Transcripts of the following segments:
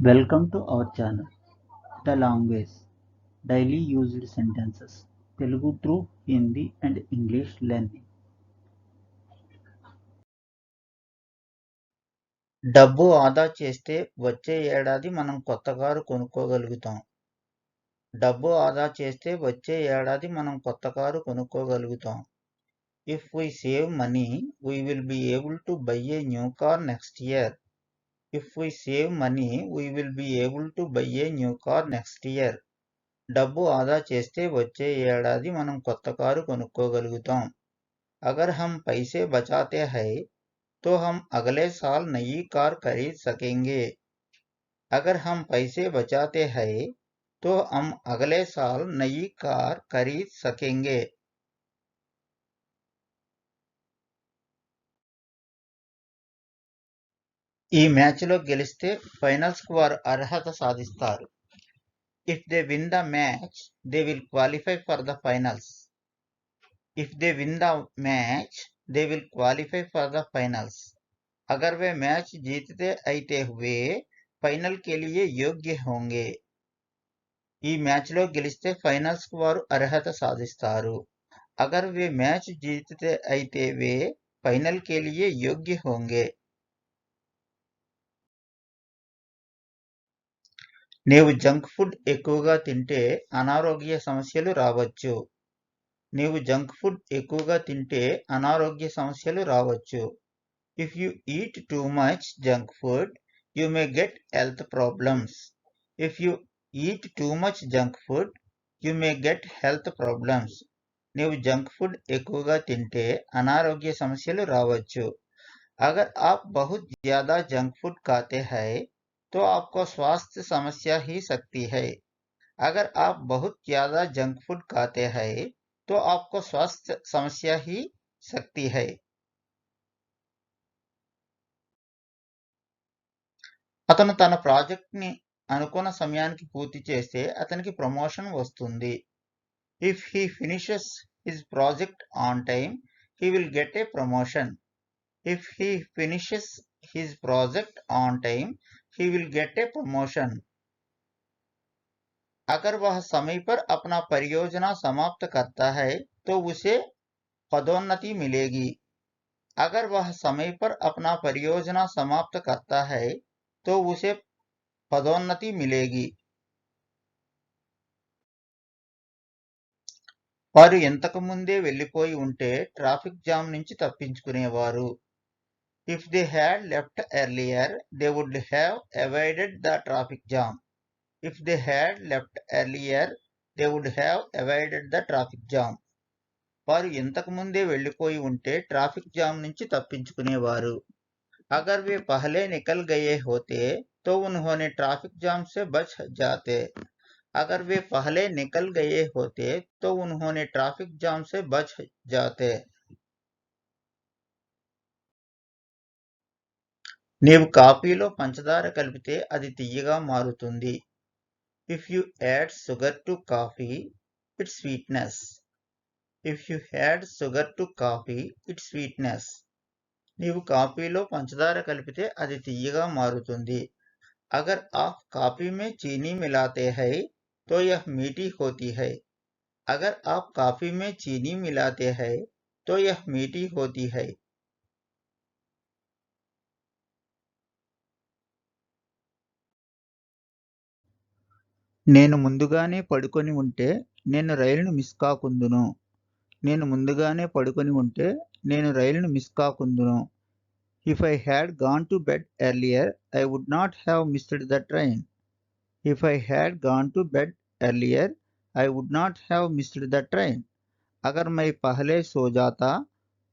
Welcome to our channel, The Language, Daily Used Sentences, Telugu through Hindi and English learning. డబ్బు ఆదా చేస్తే వచ్చే ఏడాది మనం కొత్త కారు కొనుక్కోగలుగుతాం. డబ్బు ఆదా చేస్తే వచ్చే ఏడాది మనం కొత్త car కొనుక్కోగలుగుతాం. If we save money, we will be able to buy a new car next year. If we save money, we will be able to buy a new car next year. డబ్బు ఆదా చేస్తే వచ్చే ఏడాది మనం కొత్త car కొనుక్కోగలుగుతాం. अगर हम पैसे बचाते हैं तो हम अगले साल नई कार खरीद सकेंगे. अगर हम पैसे बचाते हैं तो हम अगले साल नई कार खरीद सकेंगे. ఈ మ్యాచ్లో గెలిస్తే ఫైనల్స్ కు వారు అర్హత సాధిస్తారు. If they win the match, they will qualify for the finals. If they win the match, they will qualify for the finals. अगर वे मैच जीतते అయితే वे ఫైనల్ के लिए योग्य होंगे. ఈ మ్యాచ్లో గెలిస్తే ఫైనల్స్ కు వారు అర్హత సాధిస్తారు. अगर वे मैच जीतते అయితే वे फाइनल के लिए योग्य होंगे. నీవు జంక్ ఫుడ్ ఎక్కువగా తింటే అనారోగ్య సమస్యలు రావచ్చు. నీవు జంక్ ఫుడ్ ఎక్కువగా తింటే అనారోగ్య సమస్యలు రావచ్చు. If you eat too much junk food, you may get health problems. If you eat too much junk food, you may get health problems. నీవు జంక్ ఫుడ్ ఎక్కువగా తింటే అనారోగ్య సమస్యలు రావచ్చు. अगर आप बहुत ज्यादा जंक फूड खाते हैं तो आपको स्वास्थ्य समस्या ही सकती है. अगर आप बहुत ज्यादा जंक फूड खाते हैं तो आपको स्वास्थ्य समस्या ही सकती है. అతను తన ప్రాజెక్ట్ ని అనుకున్న సమయానికి పూర్తి చేస్తే అతనికి ప్రమోషన్ వస్తుంది. If he finishes his project on time, he will get a promotion. If he finishes his project on time, he will get a promotion. अगर वह समय पर अपना परियोजना समाप्त करता है तो उसे पदोन्नति मिलेगी. अगर वह समय पर अपना परियोजना समाप्त करता है तो उसे पदोन्नति मिलेगी. వారు ఎంతకు ముందే వెళ్ళిపోయి ఉంటే ట్రాఫిక్ జామ్ నుంచి తప్పించుకునేవారు. If they had left earlier, they would have avoided the traffic jam. If they had left earlier, they would have avoided the traffic jam. వారు ఎంతకు ముందే వెళ్ళిపోయి ఉంటే ట్రాఫిక్ జామ్ నుంచి తప్పించుకునేవారు. अगर वे पहले निकल गए होते तो उन्होंने ट्रैफिक जाम से बच जाते. अगर वे पहले निकल गए होते तो उन्होंने ट्रैफिक जाम से बच जाते. నీవు కాఫీలో పంచదార కలిపితే అది తియ్యగా మారుతుంది. If you add sugar to coffee, it's sweetness. If you add sugar to coffee, it's sweetness. నీవు కాఫీలో పంచదార కలిపితే అది తియ్యగా మారుతుంది. अगर आप कॉफी में चीनी मिलाते हैं तो यह मीठी होती है. अगर आप कॉफी में चीनी मिलाते हैं तो यह मीठी होती है. నేను ముందుగానే పడుకొని ఉంటే నేను రైలును మిస్ కాకుందును. నేను ముందుగానే పడుకొని ఉంటే నేను రైలును miss కాకుందును. If I had gone to bed earlier, I would not have missed the train. If I had gone to bed earlier, I would not have missed the train. अगर मैं पहले सो जाता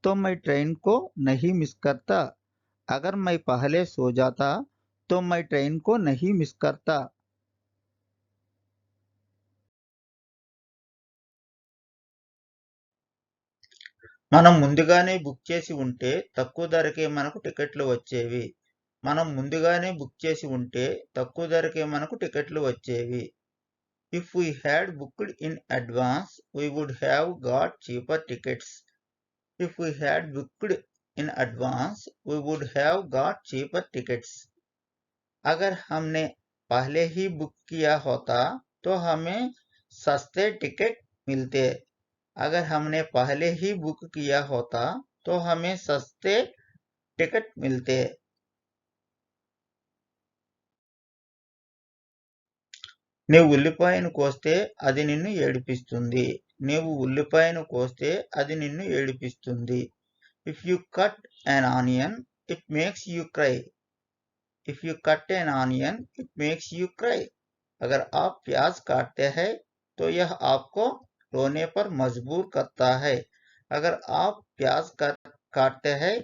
तो मैं ट्रेन को नहीं मिस करता. अगर मैं पहले सो जाता तो मैं ट्रेन को नहीं मिस करता. మనం ముందుగానే బుక్ చేసి ఉంటే తక్కువ ధరకే మనకు టికెట్లు వచ్చేవి. మనం ముందుగానే బుక్ చేసి ఉంటే తక్కువ ధరకే మనకు టికెట్లు వచ్చేవి. If we had booked in advance, we would have got cheaper tickets. If we had booked in advance, we would have got cheaper tickets. अगर हमने पहले ही बुक किया होता तो हमें सस्ते टिकट मिलते। अगर हमने पहले ही बुक किया होता तो हमें सस्ते टिकट मिलते। నీవు ఉల్లిపాయను కోస్తే అది నిన్ను ఏడిపిస్తుంది. నీవు ఉల్లిపాయను కోస్తే అది నిన్ను ఏడిపిస్తుంది. If you cut an onion, it makes you cry. If you cut an onion, it makes you cry. अगर आप प्याज काटते हैं तो यह आपको रोने पर मजबूर करता है। अगर आप प्याज काटते हैं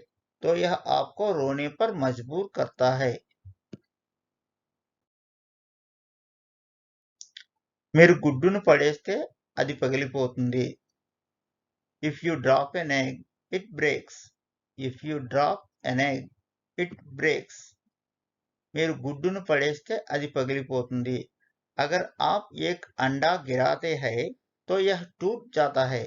तो यह आपको रोने पर मजबूर करता है। మీరు గుడ్డును పడేస్తే అది పగిలిపోతుంది. If you drop an egg, it breaks. If you drop an egg, it breaks. మీరు గుడ్డును పడేస్తే అది పగిలిపోతుంది. अगर आप एक अंडा गिराते हैं तो यह टूट जाता है.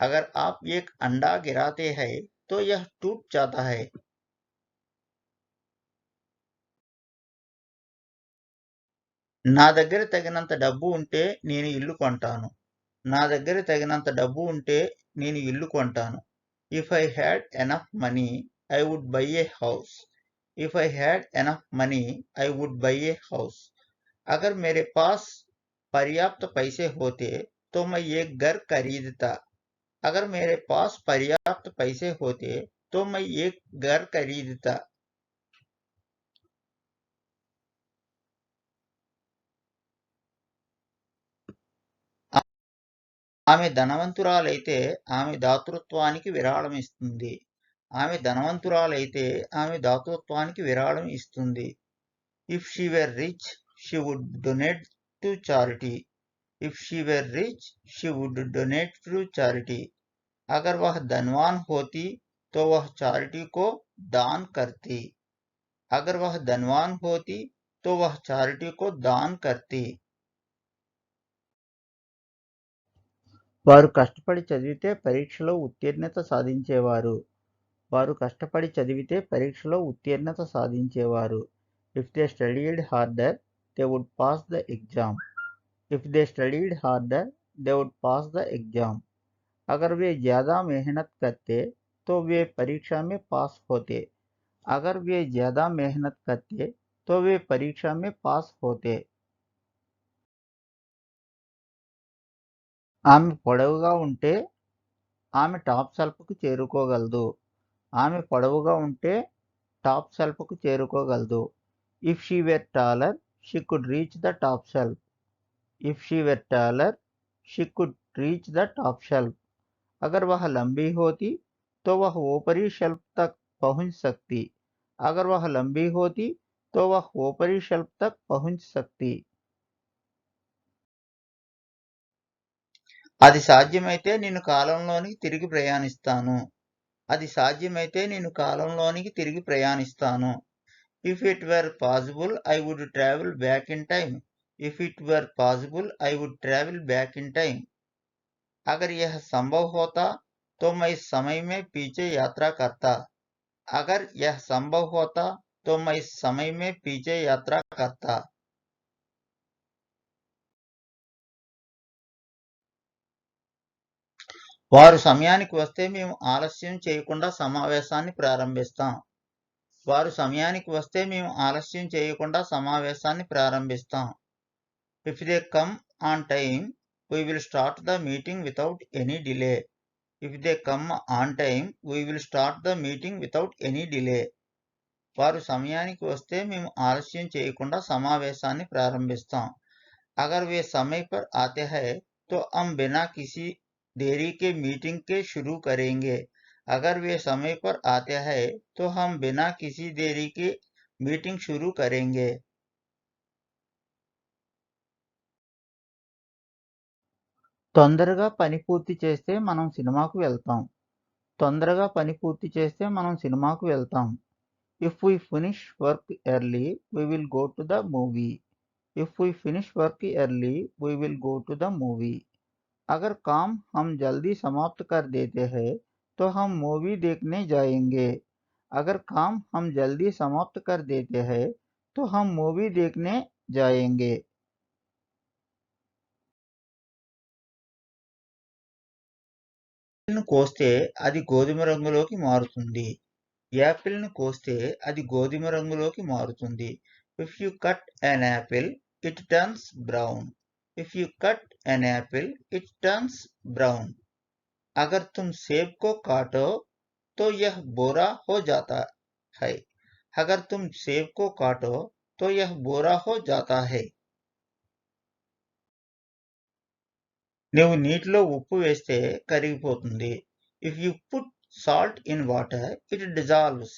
अगर आप एक अंडा गिराते हैं तो यह टूट जाता है. నా దగ్గర తగినంత డబ్బు ఉంటే నేను ఇల్లు కొంటాను. నా దగ్గర తగినంత డబ్బు ఉంటే నేను ఇల్లు కొంటాను. If I had enough money, I would buy a house. If I had enough money, I would buy a house. अगर मेरे पास पर्याप्त पैसे होते तो मैं एक घर खरीदता. अगर मेरे पास पर्याप्त पैसे होते तो मैं एक घर खरीदता. ఆమె ధనవంతురాలైతే ఆమె దాతృత్వానికి విరాళం ఇస్తుంది. ఆమె ధనవంతురాలైతే ఆమె దాతృత్వానికి విరాళం ఇస్తుంది. If she were rich, she would donate to charity. If she were rich, she would donate to charity. अगर वह धनवान होती तो वह चैरिटी को दान करती. अगर वह धनवान होती तो वह चैरिटी को दान करती. వారు కష్టపడి చదివితే పరీక్షలో ఉత్తీర్ణత సాధించేవారు. వారు కష్టపడి చదివితే పరీక్షలో ఉత్తీర్ణత సాధించేవారు. If they studied harder, they would pass the exam. If they studied harder, they would pass the exam. अगर वे ज़्यादा मेहनत करते तो वे परीक्षा में पास होते. अगर वे ज़्यादा मेहनत करते तो वे परीक्षा में पास होते. ఆమె పొడవుగా ఉంటే ఆమె టాప్ షెల్ఫ్కు చేరుకోగలదు. ఆమె పొడవుగా ఉంటే top షెల్ఫ్కు చేరుకోగలదు. If she were taller, she could reach the top shelf. If she were taller, she could reach the top shelf. अगर वह लंबी होती तो वह ऊपरी शेल्फ तक पहुंच सकती. अगर वह लंबी होती तो वह ऊपरी शेल्फ तक पहुंच सकती. అది సాధ్యమైతే నేను కాలంలోనికి తిరిగి ప్రయాణిస్తాను. అది సాధ్యమైతే నేను కాలంలోనికి తిరిగి ప్రయాణిస్తాను. If it were possible, I would travel back in time. If it were possible, I would travel back in time. अगर यह संभव होता तो मैं समय में पीछे यात्रा करता. अगर यह संभव होता तो मैं समय में पीछे यात्रा करता. వారు సమయానికి వస్తే మేము ఆలస్యం చేయకుండా సమావేశాన్ని ప్రారంభిస్తాం. వారు సమయానికి వస్తే మేము ఆలస్యం చేయకుండా సమావేశాన్ని ప్రారంభిస్తాం. If they come on time, we will start the meeting without any delay. If they come on time, we will start the meeting without any delay. వారు సమయానికి వస్తే మేము ఆలస్యం చేయకుండా సమావేశాన్ని ప్రారంభిస్తాం. अगर वे समय पर आते हैं तो हम बिना किसी देरी के मीटिंग के शुरू करेंगे. अगर वे समय पर आते हैं तो हम बिना किसी देरी के मीटिंग शुरू करेंगे. తొందరగా పని పూర్తి చేస్తే మనం సినిమాకు వెళ్తాం. తొందరగా పని పూర్తి చేస్తే మనం సినిమాకు వెళ్తాం. If we finish work early, we will go to the movie. If we finish work early, we will go to the movie. अगर काम हम जल्दी समाप्त कर देते हैं तो हम मूवी देखने जाएंगे. अगर काम हम जल्दी समाप्त कर देते हैं तो हम मूवी देखने जाएंगे। యాపిల్ను కోస్తే అది గోధుమ రంగులోకి మారుతుంది. యాపిల్ను కోస్తే అది గోధుమ రంగులోకి మారుతుంది. If you cut an apple, it turns brown. If you cut an apple, it turns brown. अगर तुम सेब को काटो तो यह बोरा हो जाता है. अगर तुम सेब को काटो तो यह बोरा हो जाता है. నువ్వు నీటిలో ఉప్పు వేస్తే కరిగిపోతుంది. If you put salt in water it dissolves.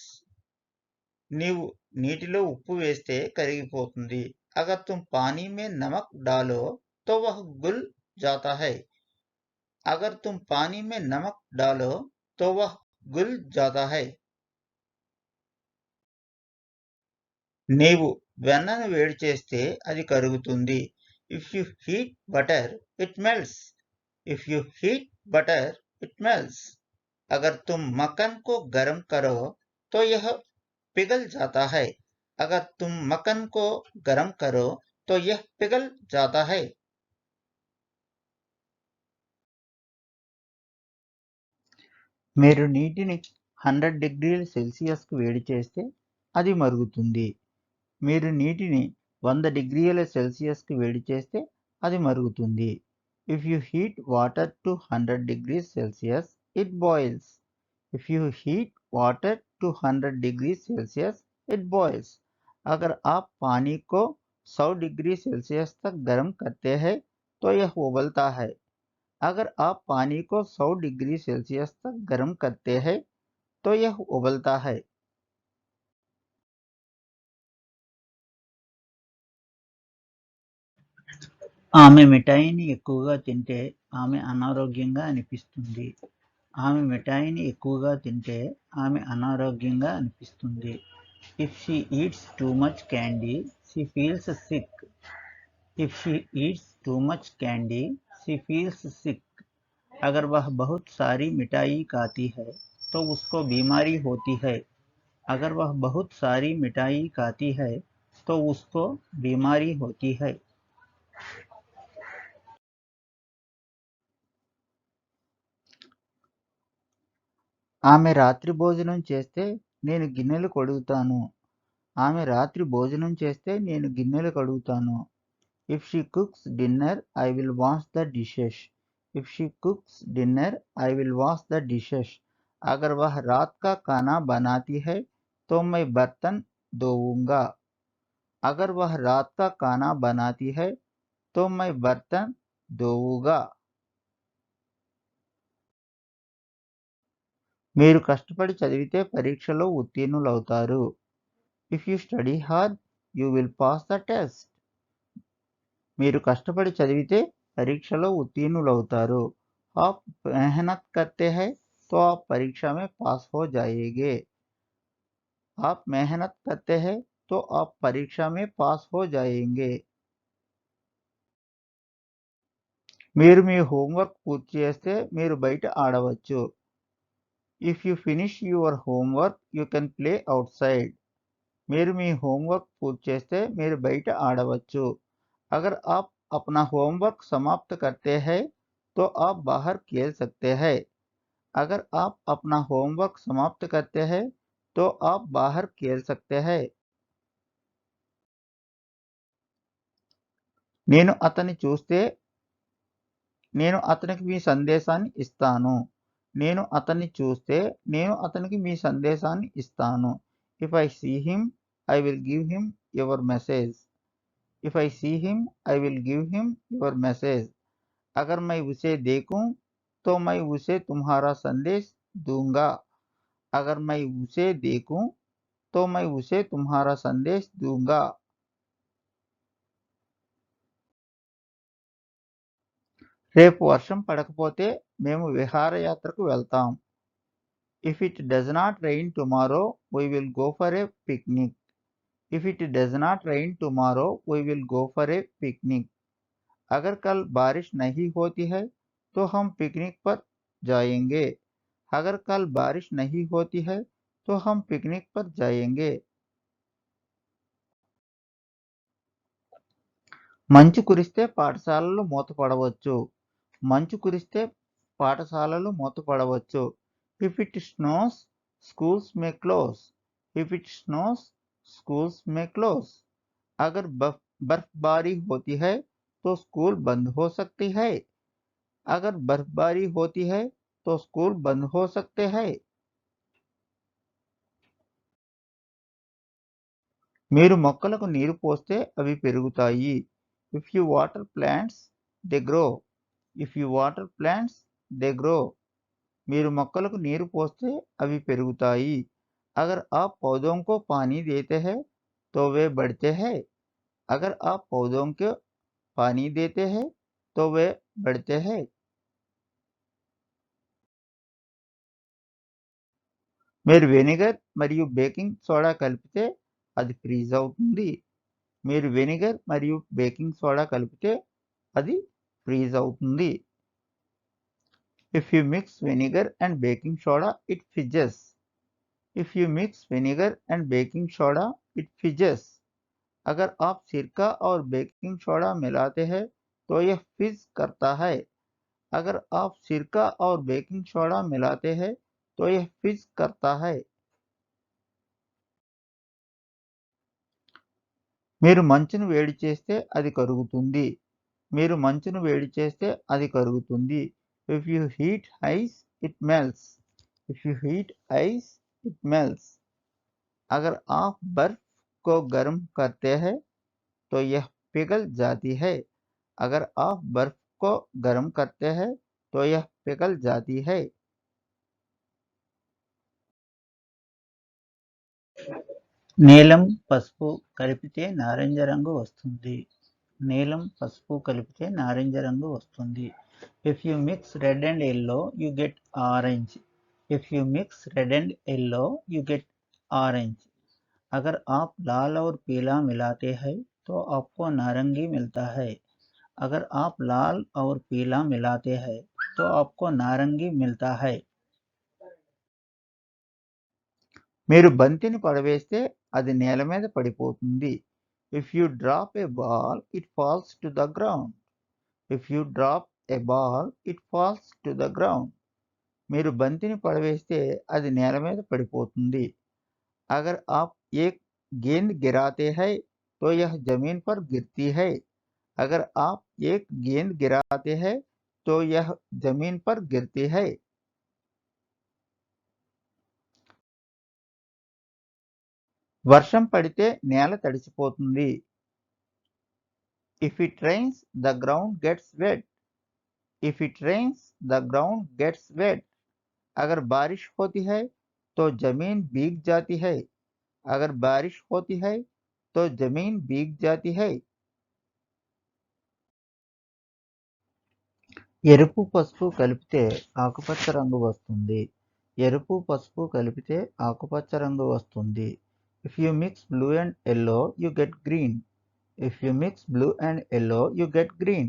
నీవు నీటిలో ఉప్పు వేస్తే కరిగిపోతుంది. అగర్ తుమ్ పానీ మే నమక్ డాలో తో వహ్ గుల్ జాతా హై. అగర్ తుమ్ పానీ మే నమక్ డాలో తో వహ్ గుల్ జాతా హై. నీవు వెన్నను వేడి చేస్తే అది కరుగుతుంది. If you heat butter it melts. If you heat butter it melts. అగర్ తుమ్ మక్కన్ కో గరం కరో తో యహ్ पिघल जाता है. अगर तुम मक्खन को गर्म करो तो यह पिघल जाता है. మీరు నీటిని 100 డిగ్రీల సెల్సియస్కు వేడి చేస్తే అది మరుగుతుంది. మీరు నీటిని 100 డిగ్రీల సెల్సియస్కు వేడి చేస్తే అది మరుగుతుంది. If you heat water to 100 degrees Celsius, it boils. If you heat water to 100 degrees Celsius, it boils. अगर आप पानी को 100 डिग्री सेल्सियस तक गर्म करते हैं तो यह उबलता है. अगर आप पानी को 100 डिग्री सेल्सियस तक गर्म करते हैं तो यह उबलता है. ఆమె మిఠాయిని ఎక్కువగా తింటే ఆమె అనారోగ్యంగా అనిపిస్తుంది. ఆమె మిఠాయిని ఎక్కువగా తింటే ఆమె అనారోగ్యంగా అనిపిస్తుంది. If she eats too much candy, she feels sick. If she eats too much candy, she feels sick. अगर वह बहुत सारी मिठाई खाती है तो उसको बीमारी होती है. अगर वह बहुत सारी मिठाई खाती है तो उसको बीमारी होती है. ఆమె రాత్రి భోజనం చేస్తే నేను గిన్నెలు కడుగుతాను. ఆమె రాత్రి భోజనం చేస్తే నేను గిన్నెలు కడుగుతాను. If she cooks dinner, I will wash the dishes. If she cooks dinner, I will wash the dishes. अगर वह रात का खाना बनाती है तो मैं बर्तन धोऊंगा. अगर वह रात का खाना बनाती है तो मैं बर्तन धोऊंगा. మీరు కష్టపడి చదివితే పరీక్షలో ఉత్తీర్ణులవుతారు. If you study hard, you will pass the test. మీరు కష్టపడి చదివితే పరీక్షలో ఉత్తీర్ణులవుతారు. आप मेहनत करते हैं तो आप परीक्षा में पास हो जाएंगे. आप मेहनत करते हैं तो आप परीक्षा में पास हो जाएंगे. మీరు మీ హోంవర్క్ పూర్తి చేస్తే మీరు బయట ఆడవచ్చు. If you finish your homework, you can play outside. మీరు మీ హోంవర్క్ పూర్తి చేస్తే మీరు బయట ఆడవచ్చు. अगर आप अपना होमवर्क समाप्त करते हैं तो आप बाहर खेल सकते हैं. अगर आप अपना होमवर्क समाप्त करते हैं तो आप बाहर खेल सकते हैं. నేను అతన్ని చూస్తే నేను అతనికి మీ సందేశాన్ని ఇస్తాను. నేను అతన్ని చూస్తే నేను అతనికి మీ సందేశాన్ని ఇస్తాను. If I see him, I will give him your message. If I see him, I will give him your message. अगर मैं उसे देखूं तो मैं उसे तुम्हारा संदेश दूंगा. अगर मैं उसे देखूं तो मैं उसे तुम्हारा संदेश दूंगा. రేపు వర్షం పడకపోతే మేము విహారయాత్రకు వెళ్తాం. If it does not rain tomorrow, we will go for a picnic. If it does not rain tomorrow, we will go for a picnic. अगर कल बारिश नहीं होती है तो हम पिकनिक पर जाएंगे. अगर कल बारिश नहीं होती है तो हम पिकनिक पर जाएंगे. మంచు కురిస్తే పాఠశాలలు మూతపడవచ్చు. మంచు కురిస్తే పాఠశాలలు మూతపడవచ్చు. If it snows schools may close. If it snows schools may close. अगर बर्फबारी होती है तो स्कूल बंद हो सकती है. अगर बर्फबारी होती है तो स्कूल बंद हो सकते हैं. మీరు మొక్కలకు నీరు పోస్తే అవి పెరుగుతాయి. If you water plants they grow. If you water plants they grow. మీరు మొక్కలకు నీరు పోస్తే అవి పెరుగుతాయి. अगर आप पौधों को पानी देते हैं तो वे बढ़ते हैं. अगर आप पौधों को पानी देते हैं तो वे बढ़ते हैं. మీరు వెనిగర్ మరియు బేకింగ్ సోడా కలిపితే అది ఫ్రీజ్ అవుతుంది. మీరు వెనిగర్ మరియు బేకింగ్ సోడా కలిపితే అది ఫ్రీజ్ అవుతుంది. If you mix vinegar and baking soda it fizzes. If you mix vinegar and baking soda it fizzes. अगर आप सिरका और बेकिंग सोडा मिलाते हैं तो यह फिज करता है. अगर आप सिरका और बेकिंग सोडा मिलाते हैं तो यह फिज करता है. మీరు మంచును వేడి చేస్తే అది కరుగుతుంది. మీరు మంచును వేడి చేస్తే అది కరుగుతుంది. If you heat ice it melts. If you heat ice it melts. अगर आप बर्फ को गर्म करते हैं तो यह पिघल जाती है. अगर आप बर्फ को गर्म करते हैं तो यह पिघल जाती है. నీలం పసుపు కలిపితే నారింజ రంగు వస్తుంది. నీలం పసుపు కలిపితే నారింజ రంగు వస్తుంది. If you mix red and yellow you get orange. If you mix red and yellow you get orange. अगर आप लाल और पीला मिलाते हैं तो आपको नारंगी मिलता है. अगर आप लाल और पीला मिलाते हैं तो आपको नारंगी मिलता है. మీరు బంతిని పడవేస్తే అది నేల మీద పడిపోతుంది. If you drop a ball it falls to the ground. If you drop a ball it falls to the ground. మీరు బంతిని పడవేస్తే అది నేల మీద పడిపోతుంది. अगर आप एक गेंद गिराते हैं तो यह जमीन पर गिरती है. अगर आप एक गेंद गिराते हैं तो यह जमीन पर गिरती है. వర్షం పడితే నేల తడిసిపోతుంది. If it rains the ground gets wet. If it rains the ground gets wet. अगर बारिश होती है तो जमीन भीग जाती है. अगर बारिश होती है तो जमीन भीग जाती है. ఎరుపు పసుపు కలిపితే ఆకుపచ్చ రంగు వస్తుంది. ఎరుపు పసుపు కలిపితే ఆకుపచ్చ రంగు వస్తుంది. If you mix blue and yellow you get green. If you mix blue and yellow you get green.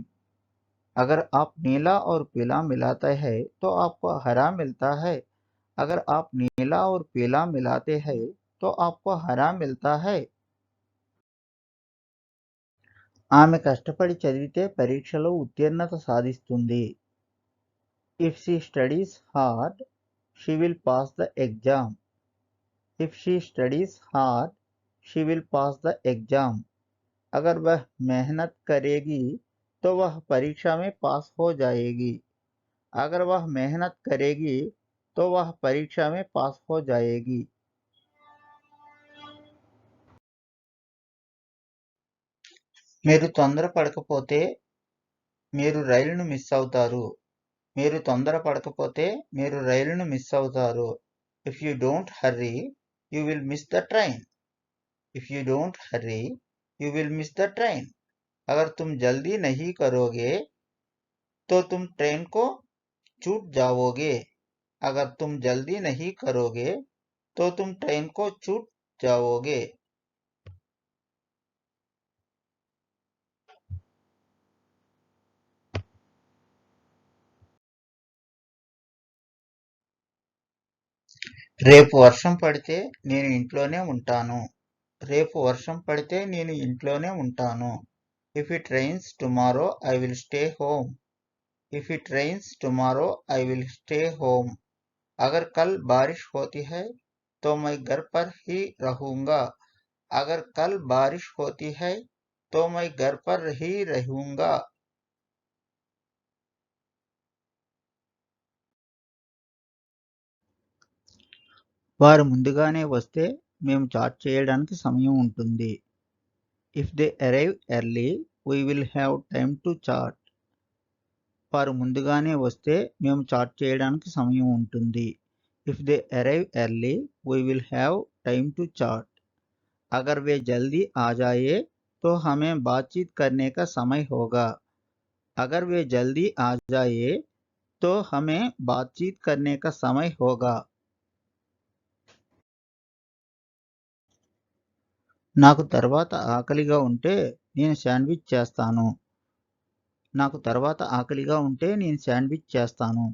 अगर आप नीला और पीला मिलाते हैं तो आपको हरा मिलता है. अगर आप नीला और पीला मिलाते हैं तो आपको हरा मिलता है. ఆమె కష్టపడి చదివితే పరీక్షలో ఉత్తీర్ణత సాధిస్తుంది. If she studies hard she will pass the exam. If she studies hard she will pass the exam. अगर वह मेहनत करेगी तो वह परीक्षा में पास हो जाएगी. अगर वह मेहनत करेगी तो वह परीक्षा में पास हो जाएगी. మీరు తొందరపడకపోతే మీరు రైలును మిస్ అవుతారు. మీరు తొందరపడకపోతే మీరు రైలును మిస్ అవుతారు. If you don't hurry you will miss the train. If you don't hurry you will miss the train. अगर तुम जल्दी नहीं करोगे तो तुम ट्रेन को छूट जाओगे. अगर तुम जल्दी नहीं करोगे तो तुम ट्रेन को छूट जाओगे. రేపు వర్షం పడితే నేను ఇంట్లోనే ఉంటాను. రేపు వర్షం పడితే నేను ఇంట్లోనే ఉంటాను. If it rains tomorrow, I will stay home. If it rains tomorrow, I will stay home. अगर कल बारिश होती है तो मैं घर पर ही रहूंगा. अगर कल बारिश होती है तो मैं घर पर ही रहूंगा. వారు ముందుగానే వస్తే మేము చాట్ చేయడానికి సమయం ఉంటుంది. If they arrive early we will have time to chat. వారు ముందుగానే వస్తే మేము చాట్ చేయడానికి సమయం ఉంటుంది. If they arrive early we will have time to chat. अगर वे जल्दी आ जाए तो हमें बातचीत करने का समय होगा. अगर वे जल्दी आ जाए तो हमें बातचीत करने का समय होगा. నాకు తర్వాత ఆకలిగా ఉంటే నేను శాండ్విచ్ చేస్తాను. నాకు తర్వాత ఆకలిగా ఉంటే నేను శాండ్విచ్ చేస్తాను.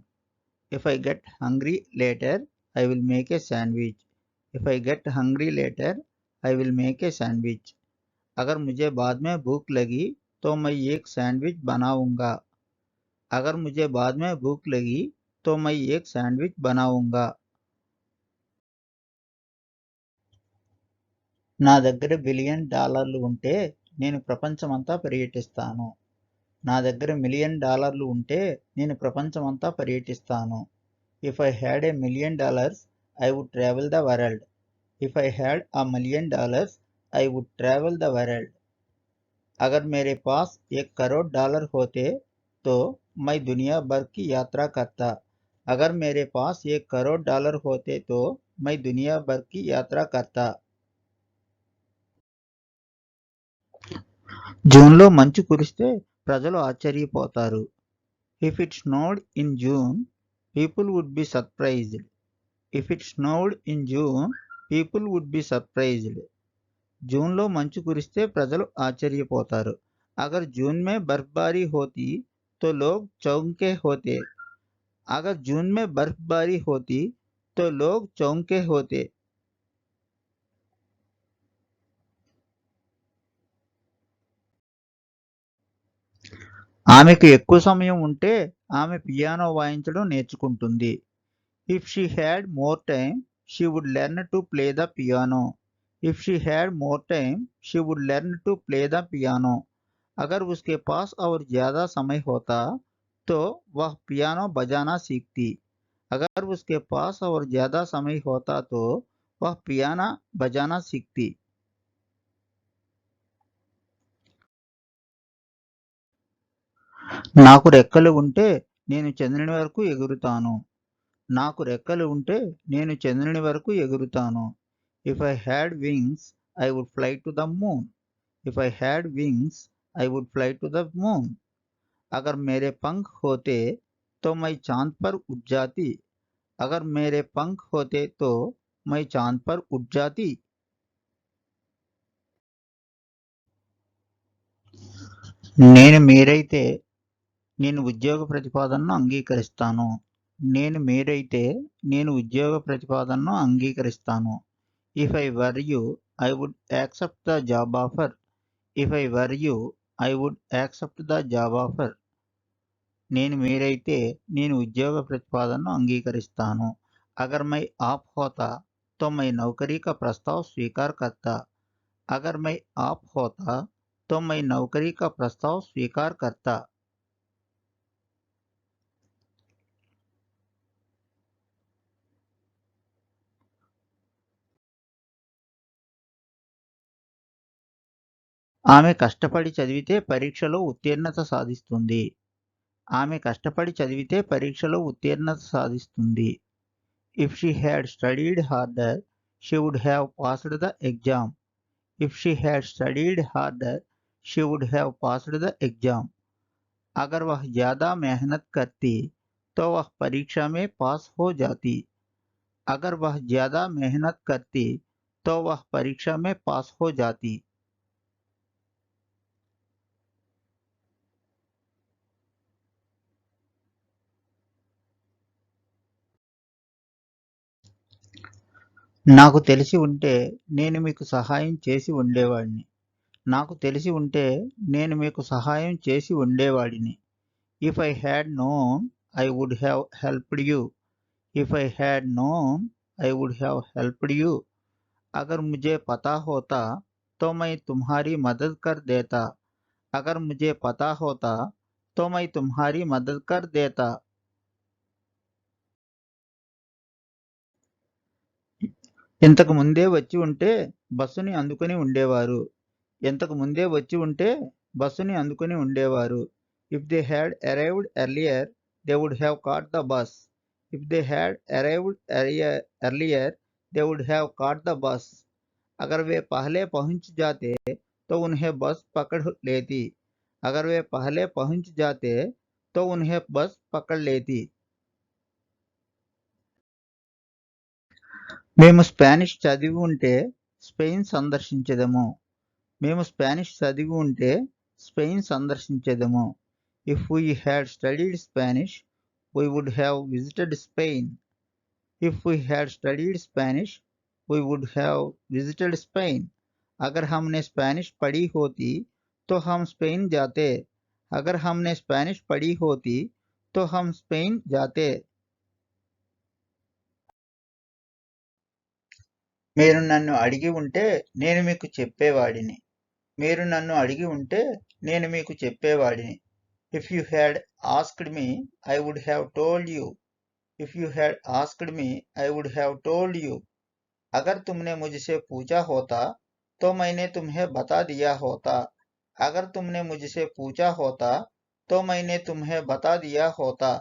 If I get hungry later, I will make a sandwich. If I get hungry later, I will make a sandwich. अगर मुझे बाद में भूख लगी तो मैं एक सैंडविच बनाऊंगा. अगर मुझे बाद में भूख लगी तो मैं एक सैंडविच बनाऊंगा. నా దగ్గర $1 బిలియన్ ఉంటే నేను ప్రపంచమంతా పర్యటిస్తాను. నా దగ్గర $1 మిలియన్ ఉంటే నేను ప్రపంచమంతా పర్యటిస్తాను. If I had $1 million, I would travel the world. If I had $1 million, I would travel the world. अगर मेरे पास $1 करोड़ होते तो मैं दुनिया भर की यात्रा करता. अगर मेरे पास $1 करोड़ होते तो मैं दुनिया भर की यात्रा करता. జూన్లో మంచు కురిస్తే ప్రజలు ఆశ్చర్యపోతారు. If it snowed in June, people would be surprised. If it snowed in June, people would be surprised. జూన్లో మంచు కురిస్తే ప్రజలు ఆశ్చర్యపోతారు. अगर जून में बर्फबारी होती तो लोग चौंके होते. अगर जून में बर्फबारी होती तो लोग चौंके होते. ఆమెకు ఎక్కువ సమయం ఉంటే ఆమె పియానో వాయించడం నేర్చుకుంటుంది. If she had more time, she would learn to play the piano. If she had more time, she would learn to play the piano. अगर उसके पास और ज़्यादा समय होता तो वह पियानो बजाना सीखती. अगर उसके पास और ज़्यादा समय होता तो वह पियानो बजाना सीखती. నాకు రెక్కలు ఉంటే నేను చంద్రుని వరకు ఎగురుతాను. నాకు రెక్కలు ఉంటే నేను చంద్రుని వరకు ఎగురుతాను. If I had wings, I would fly to the moon. If I had wings, I would fly to the moon. अगर मेरे पंख होते तो मैं चांद पर उड़ जाती. अगर मेरे पंख होते तो मैं चांद पर उड़ जाती. నేను మీరైతే నేను ఉద్యోగ ప్రతిపాదనను అంగీకరిస్తాను. నేను మీరైతే నేను ఉద్యోగ ప్రతిపాదనను అంగీకరిస్తాను. If I were you, I would accept the job offer. If I were you, I would accept the job offer. నేను మీరైతే నేను ఉద్యోగ ప్రతిపాదనను అంగీకరిస్తాను. अगर मैं आप होता तो मैं नौकरी का प्रस्ताव स्वीकार करता. अगर मैं आप होता तो मैं नौकरी का प्रस्ताव स्वीकार करता. ఆమె కష్టపడి చదివితే పరీక్షలో ఉత్తీర్ణత సాధిస్తుంది. ఆమె కష్టపడి చదివితే పరీక్షలో ఉత్తీర్ణత సాధిస్తుంది. If she had studied harder, she would have passed the exam. If she had studied harder, she would have passed the exam. अगर वह ज़्यादा मेहनत करती तो वह परीक्षा में पास हो जाती. अगर वह ज़्यादा मेहनत करती तो वह परीक्षा में पास हो जाती. నాకు తెలిసి ఉంటే నేను మీకు సహాయం చేసి ఉండేవాడిని. నాకు తెలిసి ఉంటే నేను మీకు సహాయం చేసి ఉండేవాడిని. If I had known I would have helped you. If I had known I would have helped you. अगर मुझे पता होता तो मैं तुम्हारी मदद कर देता. अगर मुझे पता होता तो मैं तुम्हारी मदद कर देता. ఇంతకు ముందే వచ్చి ఉంటే బస్సుని అందుకుని ఉండేవారు. ఇంతకు ముందే వచ్చి ఉంటే బస్సుని అందుకుని ఉండేవారు. If they had arrived earlier they would have caught the bus. If they had arrived earlier they would have caught the bus. अगर वे पहले पहुंच जाते तो उन्हें बस पकड़ लेती. अगर वे पहले पहुंच जाते तो उन्हें बस पकड़ लेती. మేము స్పానిష్ చదివి ఉంటే స్పెయిన్ సందర్శించెదము. మేము స్పానిష్ చదివి ఉంటే స్పెయిన్ సందర్శించెదము. If we had studied Spanish we would have visited Spain. If we had studied Spanish we would have visited Spain. अगर हमने स्पेनिश पढ़ी होती तो हम स्पेन जाते. अगर हमने स्पेनिश पढ़ी होती तो हम स्पेन जाते. మీరు నన్ను అడిగి ఉంటే నేను మీకు చెప్పేవాడిని. మీరు నన్ను అడిగి ఉంటే నేను మీకు చెప్పేవాడిని. If you had asked me I would have told you. If you had asked me I would have told you. अगर तुमने मुझसे पूछा होता तो मैंने तुम्हें बता दिया होता. अगर तुमने मुझसे पूछा होता तो मैंने तुम्हें बता दिया होता.